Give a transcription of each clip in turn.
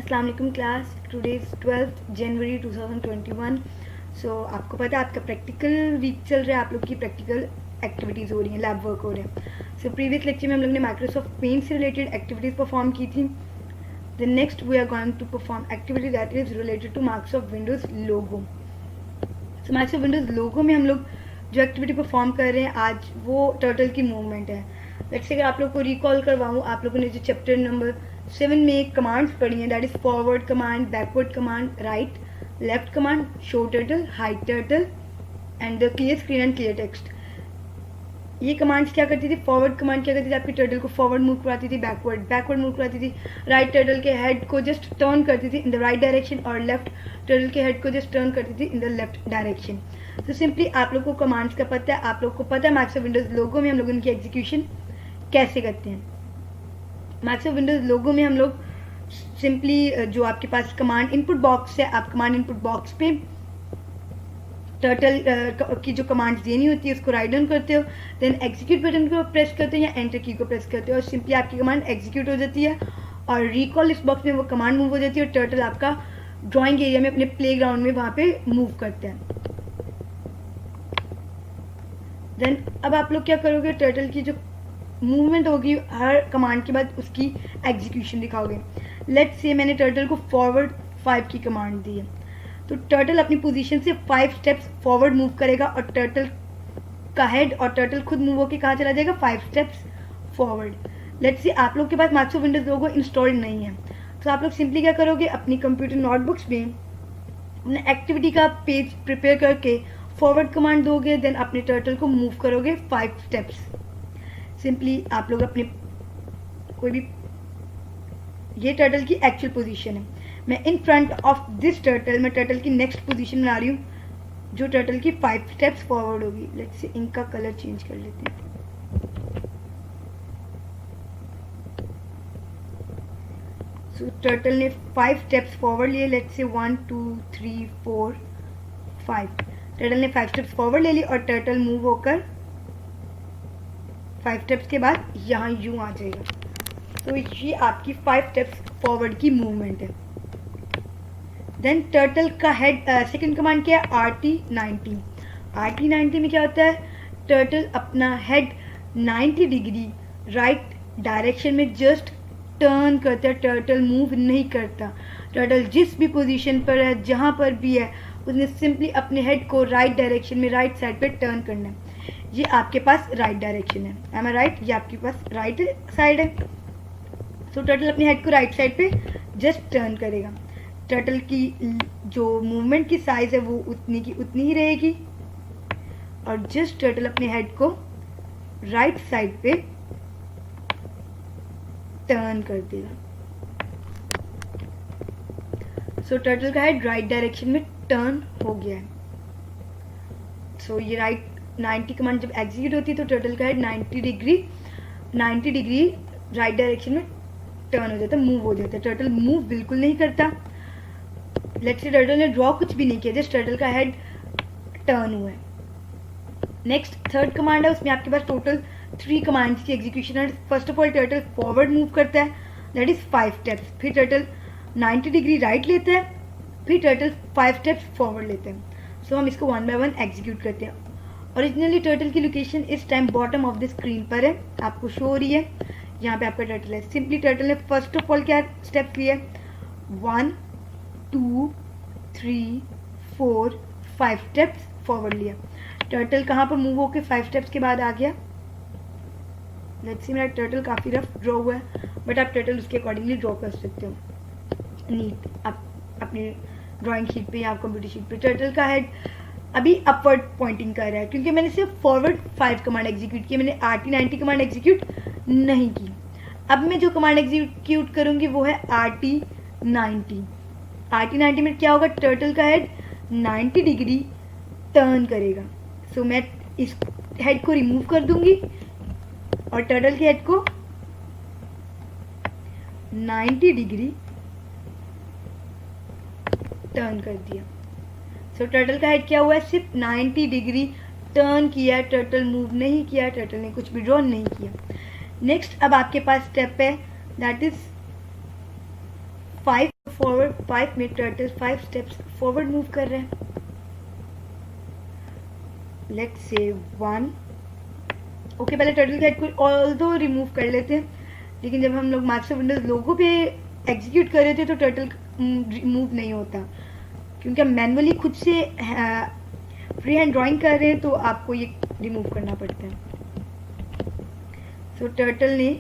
अस्सलाम वालेकुम class, today is 12 जनवरी 2021। सो आपको पता है आपका प्रैक्टिकल वीक चल रहा है, आप लोग की प्रैक्टिकल एक्टिविटीज़ हो रही हैं, लैब वर्क हो रहे हैं। सो प्रीवियस लेक्चर में हम लोग ने माइक्रोसॉफ्ट पेंट से रिलेटेड एक्टिविटीज़ परफॉर्म की थी। The next we are going to perform activity that is related to Microsoft Windows logo. So Microsoft Windows logo में हम लोग जो एक्टिविटी परफॉर्म कर रहे हैं आज, वो टर्टल की मूवमेंट है। लेट्स अगर आप लोग को रिकॉल करवाऊँ, आप लोगों ने जो चैप्टर नंबर 7 में कमांड्स पढ़ी हैं, that is forward command, backward command, right left command, show turtle, hide turtle and the clear screen and clear text. ये कमांड्स क्या करती थी? फॉरवर्ड कमांड क्या करती थी? आपकी टर्टल को फॉरवर्ड मूव कराती थी, बैकवर्ड मूव कराती थी, राइट टर्टल के हेड को जस्ट टर्न करती थी इन द राइट डायरेक्शन, और लेफ्ट टर्टल के हेड को जस्ट टर्न करती थी इन द लेफ्ट डायरेक्शन। तो सिंपली आप लोग को कमांड्स का पता है, आप लोग को पता है माइक्रोसॉफ्ट विंडोज लोगो में हम लोग उनकी एग्जीक्यूशन कैसे करते हैं। माइक्रोसॉफ्ट विंडोज लोगो में हम लोग सिंपली जो आपके पास कमांड इनपुट बॉक्स है, आप कमांड इनपुट बॉक्स पे टर्टल की जो कमांड्स देनी होती है उसको राइट डाउन करते हो, देन एग्जीक्यूट बटन को प्रेस करते हो या एंटर की को प्रेस करते हो और सिंपली आपकी कमांड एग्जीक्यूट हो जाती है और रिकॉल इस बॉक्स में वो कमांड मूव हो जाती है और टर्टल आपका ड्राइंग एरिया में अपने प्लेग्राउंड में वहाँ पे मूव करते हैं। देन अब आप लोग क्या करोगे? टर्टल की जो मूवमेंट होगी हर कमांड के बाद उसकी एग्जीक्यूशन दिखाओगे। लेट्स से मैंने टर्टल को फॉरवर्ड 5 की कमांड दी है, तो टर्टल अपनी पोजीशन से 5 स्टेप्स फॉरवर्ड मूव करेगा और टर्टल का हेड और टर्टल खुद मूव होकर कहाँ चला जाएगा? 5 स्टेप्स फॉरवर्ड। लेट्स से आप लोग के पास माइक्रोसॉफ्ट विंडोज लोगो इंस्टॉल्ड नहीं है, तो आप लोग सिंपली क्या करोगे? अपनी कंप्यूटर नोटबुक्स में अपने एक्टिविटी का पेज प्रिपेयर करके फॉरवर्ड कमांड दोगे, देन अपने टर्टल को मूव करोगे 5 स्टेप्स। सिंपली आप लोग अपने कोई भी, ये टर्टल की एक्चुअल पोजीशन है, मैं in front of this turtle मैं टर्टल की नेक्स्ट पोजीशन बना रही हूँ जो टर्टल की 5 स्टेप्स फॉरवर्ड होगी। लेट्स से इनका कलर चेंज कर लेते हैं। सो टर्टल ने 5 स्टेप्स फॉरवर्ड लिए। Let's say 1 2 3 4 5। टर्टल ने 5 स्टेप्स फॉरवर्ड ले ली और टर्टल मूव होकर 5 स्टेप्स के बाद यहाँ यूं आ जाएगा। तो ये आपकी 5 स्टेप्स फॉरवर्ड की मूवमेंट है। देन टर्टल का हेड, सेकंड कमांड क्या है? RT90। RT90 में क्या होता है? टर्टल अपना हेड 90 डिग्री राइट डायरेक्शन में जस्ट टर्न करता है, टर्टल मूव नहीं करता। टर्टल जिस भी पोजीशन पर है, जहाँ पर भी है, उसने सिंपली अपने हेड को राइट डायरेक्शन में राइट साइड पे टर्न करना है। ये आपके पास राइट डायरेक्शन है, एम आई राइट? ये आपके पास राइट साइड है। सो टर्टल अपने हेड को राइट साइड पे जस्ट टर्न करेगा। टर्टल की जो मूवमेंट की साइज है वो उतनी की उतनी ही रहेगी और जस्ट टर्टल अपने हेड को राइट साइड पे टर्न कर देगा। सो टर्टल का हेड राइट डायरेक्शन में टर्न हो गया है। सो ये राइट 90 कमांड जब एग्जीक्यूट होती है तो टर्टल का हेड 90 डिग्री राइट डायरेक्शन में टर्न हो जाता है, मूव हो जाता है। टर्टल मूव बिल्कुल नहीं करता। लेट्स से टर्टल ने ड्रॉ कुछ भी नहीं किया, जस्ट टर्टल का हेड टर्न हुआ है। नेक्स्ट थर्ड कमांड है, उसमें आपके पास टोटल 3 कमांड्स की एग्जीक्यूशन है। First of all turtle forward move करता है, दैट इज 5 स्टेप्स। फिर टर्टल 90 डिग्री राइट लेता है, फिर टर्टल 5 स्टेप्स फॉरवर्ड लेते हैं। सो हम इसको 1 बाय 1 एग्जीक्यूट करते हैं। ओरिजिनली टर्टल की लोकेशन इस time bottom of the screen पर है, आपको शो हो रही है, यहाँ पे आपका टर्टल है। सिंपली टर्टल ने फर्स्ट ऑफ ऑल क्या स्टेप लिया? 1 2 3 4 5 स्टेप्स फॉरवर्ड लिया। टर्टल कहाँ पर मूव होकर 5 स्टेप्स के बाद आ गया? लेट्स सी, मेरा टर्टल काफ़ी रफ ड्रॉ हुआ है, बट आप टर्टल उसके अकॉर्डिंगली ड्रॉ कर सकते हो नीट आप अपनी ड्राइंग शीट पे या कंप्यूटर शीट पे। टर्टल का हेड अभी अपवर्ड पॉइंटिंग कर रहा है क्योंकि मैंने सिर्फ फॉरवर्ड 5 कमांड एग्जीक्यूट की, मैंने RT90 कमांड एग्जीक्यूट नहीं की। अब मैं जो कमांड एग्जीक्यूट करूंगी वो है RT90। RT90 में क्या होगा? टर्टल का हेड 90 डिग्री टर्न करेगा। सो मैं इस हेड को रिमूव कर दूंगी और टर्टल के हेड को 90 डिग्री टर्न कर दिया। सो टर्टल का हेड क्या हुआ है? सिर्फ 90 डिग्री टर्न किया, टर्टल मूव नहीं किया, टर्टल ने कुछ भी ड्रॉ नहीं किया। नेक्स्ट अब आपके पास स्टेप है, दैट इज 5 फॉरवर्ड 5 में टर्टल 5 स्टेप्स फॉरवर्ड मूव कर रहे हैं. Let's say 1. ओके, पहले टर्टल के हेड को ऑल्दो रिमूव कर लेते हैं, लेकिन जब हम लोग माइक्रोसॉफ्ट विंडोज लोगो पे एग्जीक्यूट कर रहे थे तो टर्टल रिमूव नहीं होता, क्योंकि हम मैनुअली खुद से फ्री हैंड ड्राइंग कर रहे हैं तो आपको ये रिमूव करना पड़ता है. सो टर्टल ने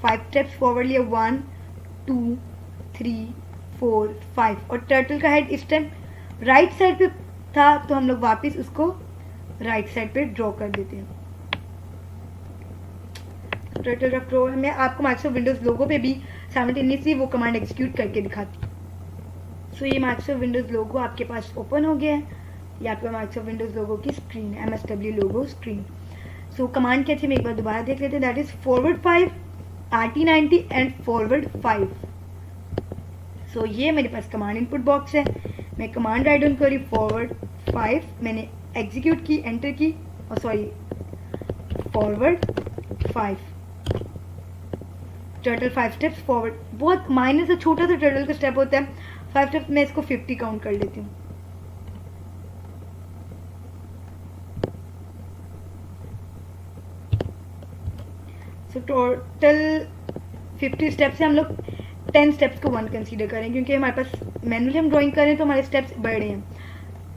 5 स्टेप्स फॉरवर्ड लिया, 1 2 3 4 5, और टर्टल का हेड इस टाइम राइट साइड पे था तो हम लोग वापस उसको राइट साइड पे ड्रॉ कर देते हैं. टर्टल रफ ड्रॉ मैं आपको माइक्रोसॉफ्ट विंडोज लोगो पे भी साइमल्टेनियसली वो कमांड एग्जीक्यूट करके दिखाती हूँ. सो ये माइक्रोसॉफ्ट विंडोज लोगो आपके पास ओपन हो गया है. ये आपका माइक्रोसॉफ्ट विंडोज लोगो की स्क्रीन है, MSW लोगो स्क्रीन. सो कमांड क्या थी मैं एक बार दोबारा देख लेते हैं. That is forward 5 RT90 and forward 5. सो ये मेरे पास कमांड इनपुट बॉक्स है. मैं कमांड राइट डाउन करी फॉरवर्ड 5, मैंने एग्जीक्यूट की, एंटर की, और sorry forward 5. Turtle 5 steps forward, बहुत माइनर से छोटा सा टर्टल का स्टेप होता है. 5 स्टेप्स मैं इसको 50 काउंट कर लेती हूँ. सो टोटल 50 स्टेप्स से हम लोग 10 स्टेप्स को 1 कंसीडर करें, क्योंकि हमारे पास मैनुअली हम ड्राइंग करें तो हमारे स्टेप्स बड़े हैं.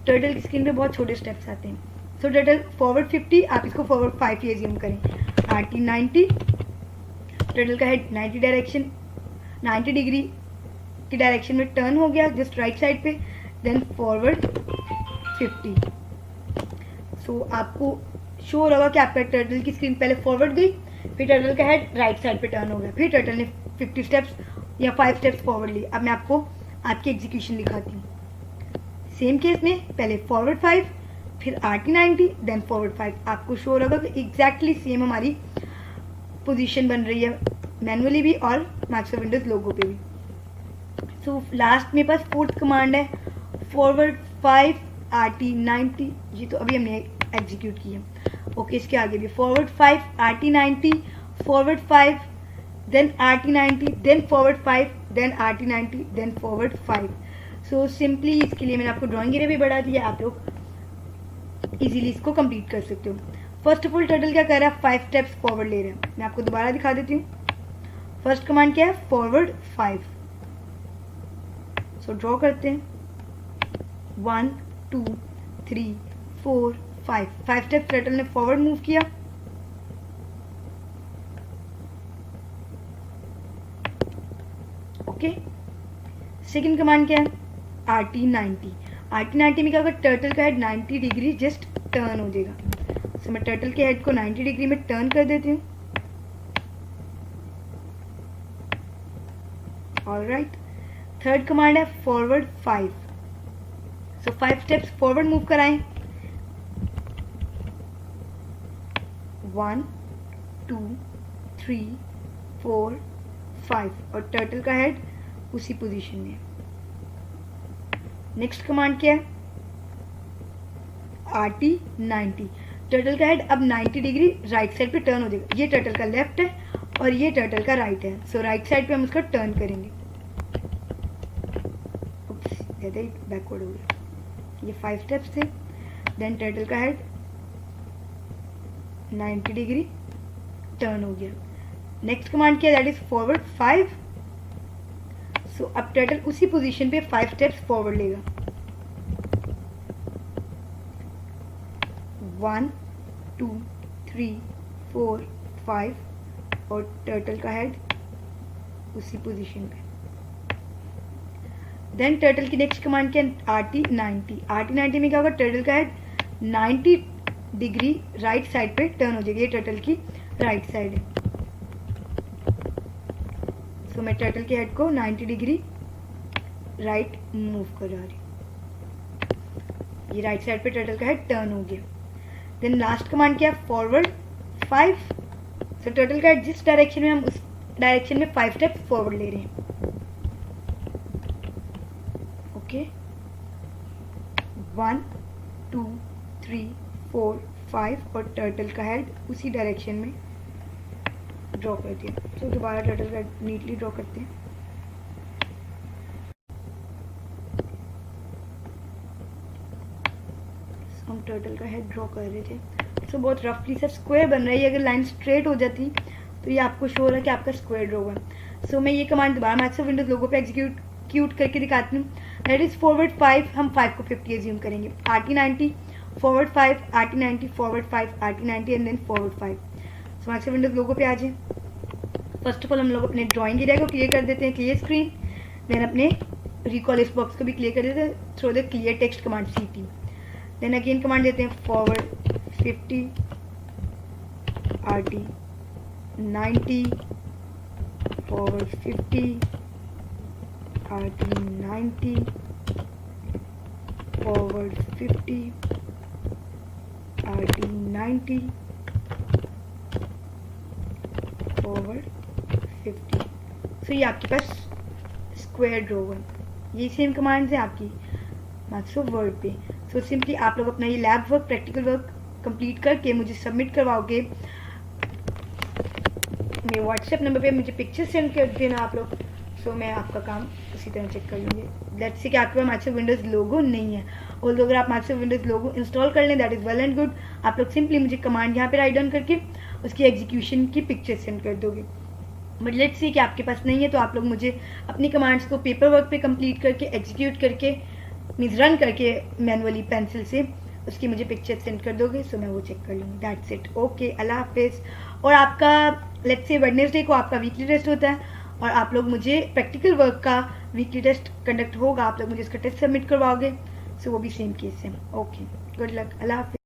टर्टल की स्क्रीन पे बहुत छोटे स्टेप्स आते हैं. सो टर्टल फॉरवर्ड 50, आप इसको फॉरवर्ड 5 ही एज्यूम करें. RT90, टर्टल का हेड 90 डिग्री की डायरेक्शन में टर्न हो गया, जस्ट राइट साइड पे. Then forward 50. सो आपको शो हो रहा कि आपका टर्टल की स्क्रीन पहले फॉरवर्ड गई, फिर टर्टल का हेड राइट साइड पे टर्न हो गया, फिर टर्टल ने 50 स्टेप्स या 5 स्टेप्स फॉरवर्ड लिए. अब मैं आपको आपकी एग्जीक्यूशन दिखाती हूँ. सेम केस में पहले फॉरवर्ड 5, फिर RT90, देन फॉरवर्ड 5. आपको शो होगा कि एग्जैक्टली सेम हमारी पोजीशन बन रही है मैनुअली भी और माइक्रोसॉफ्ट विंडोज लोगो पे भी. सो लास्ट मेरे पास 4th कमांड है फॉरवर्ड 5 RT90. ये तो अभी हमने एग्जीक्यूट की है. ओके, इसके आगे भी forward 5 RT90, forward 5, then RT90, then forward 5, then RT90, then forward 5. So simply इसके लिए मैंने आपको ड्राइंग एरिया भी बढ़ा दिया, आप लोग इजीली इसको कंप्लीट कर सकते हो. फर्स्ट ऑफ ऑल टर्टल क्या कर रहा है, 5 स्टेप्स फॉरवर्ड ले रहे हैं. मैं आपको दोबारा दिखा देती हूँ. फर्स्ट कमांड क्या है, फॉरवर्ड 5. सो ड्रॉ करते हैं 1 2 3 4 5. 5 स्टेप्स टर्टल ने फॉरवर्ड मूव किया. ओके, सेकेंड कमांड क्या है, RT90. RT90 में क्या होगा, टर्टल का हेड 90 डिग्री जस्ट टर्न हो जाएगा. सो मैं टर्टल के हेड को 90 डिग्री में टर्न कर देती हूँ. ऑलराइट, थर्ड कमांड है फॉरवर्ड 5. सो 5 स्टेप्स फॉरवर्ड मूव कराएं. 1 2 3 4 5, और टर्टल का हेड उसी पोजीशन में. नेक्स्ट कमांड क्या है, RT90. टर्टल का हेड अब 90 डिग्री राइट साइड पे टर्न हो जाएगा. ये टर्टल का लेफ्ट है और ये टर्टल का राइट है. सो राइट साइड पे हम उसका टर्न करेंगे. ज़्यादा ही बैकवर्ड हो गया. ये 5 स्टेप्स थे. देन टर्टल का हेड 90 डिग्री टर्न हो गया. नेक्स्ट कमांड क्या है, दैट इज फॉरवर्ड 5. सो अब टर्टल उसी पोजीशन पे 5 स्टेप्स फॉरवर्ड लेगा. 1 2 3 4 5, और टर्टल का हेड उसी पोजीशन पे. देन टर्टल की नेक्स्ट कमांड क्या है, RT90. RT90 में क्या होगा, टर्टल का हेड 90 डिग्री राइट साइड पे टर्न हो जाएगी. ये टर्टल की राइट साइड है. सो मैं टर्टल के हेड को 90 डिग्री राइट मूव करा रही. ये राइट साइड पे टर्टल का हेड टर्न हो गया. देन लास्ट कमांड क्या है, फॉरवर्ड 5. सो टर्टल का हेड जिस डायरेक्शन में हम उस डायरेक्शन में 5 स्टेप फॉरवर्ड ले रहे हैं. ओके, 1 2 3 4 5, और टर्टल का हेड उसी डायरेक्शन में ड्रॉ कर दिया. तो दोबारा टर्टल का हेड नीटली ड्रॉ करते हैं. हम टर्टल का हेड ड्रॉ कर रहे थे। सो बहुत रफली सा स्क्वायर बन रहा है। अगर लाइन स्ट्रेट हो जाती तो ये आपको शो हो रहा है कि आपका स्क्वायर ड्रॉ हुआ है। सो मैं ये कमांड दोबारा माइक्रोसॉफ्ट विंडोज लोगो पे एग्जीक्यूट करके दिखाती हूँ। दैट इज फॉरवर्ड 5, हम 5 को 50 एज्यूम करेंगे, RT90 forward 5, RT90 forward 5, RT90 and then forward 5। So Microsoft Windows logo पे आ जाए। फर्स्ट ऑफ ऑल हम लोग अपने ड्राइंग एरिया को क्लियर कर देते हैं, क्लियर स्क्रीन। देन अपने रिकॉल इस बॉक्स को भी क्लियर कर देते हैं through the clear text command CT। Then again command देते हैं forward 50, RT90 forward 50, RT90 forward 50, RT90 forward 50। So ये आपके पास स्क्वायर ड्रॉ है। ये सेम कमांड्स है आपकी माइक्रोसॉफ्ट वर्ड पे। सो सिंपली आप लोग अपना ये lab work, practical work complete करके मुझे सबमिट करवाओगे। मेरे व्हाट्सएप नंबर पे मुझे पिक्चर सेंड कर देना आप लोग। सो मैं आपका काम उसी तरह चेक कर लूँगी। लेट्स से कि आपके पास माइक्रोसॉफ्ट विंडोज़ लोगो नहीं है, और अगर आप माइक्रोसॉफ्ट विंडोज़ लोगो इंस्टॉल कर लें that is well and good. आप लोग सिंपली मुझे कमांड यहाँ पे राइट डाउन करके उसकी एग्जीक्यूशन की पिक्चर सेंड कर दोगे। बट लेट्स सी कि आपके पास नहीं है, तो आप लोग मुझे अपनी कमांड्स को पेपर वर्क पे कंप्लीट करके एग्जीक्यूट करके मीन्स रन करके मैनुअली पेंसिल से उसकी मुझे पिक्चर सेंड कर दोगे। सो मैं वो चेक कर लूँगी। That's it. ओके, अल्लाह हाफिज़। और आपका लेट्स से वेडनेसडे को आपका वीकली टेस्ट होता है, और आप लोग मुझे प्रैक्टिकल वर्क का वीकली टेस्ट कंडक्ट होगा, आप लोग मुझे इसका टेस्ट सबमिट करवाओगे। सो वो भी सेम केस है। ओके, गुड लक, अल्लाह हाफिज़।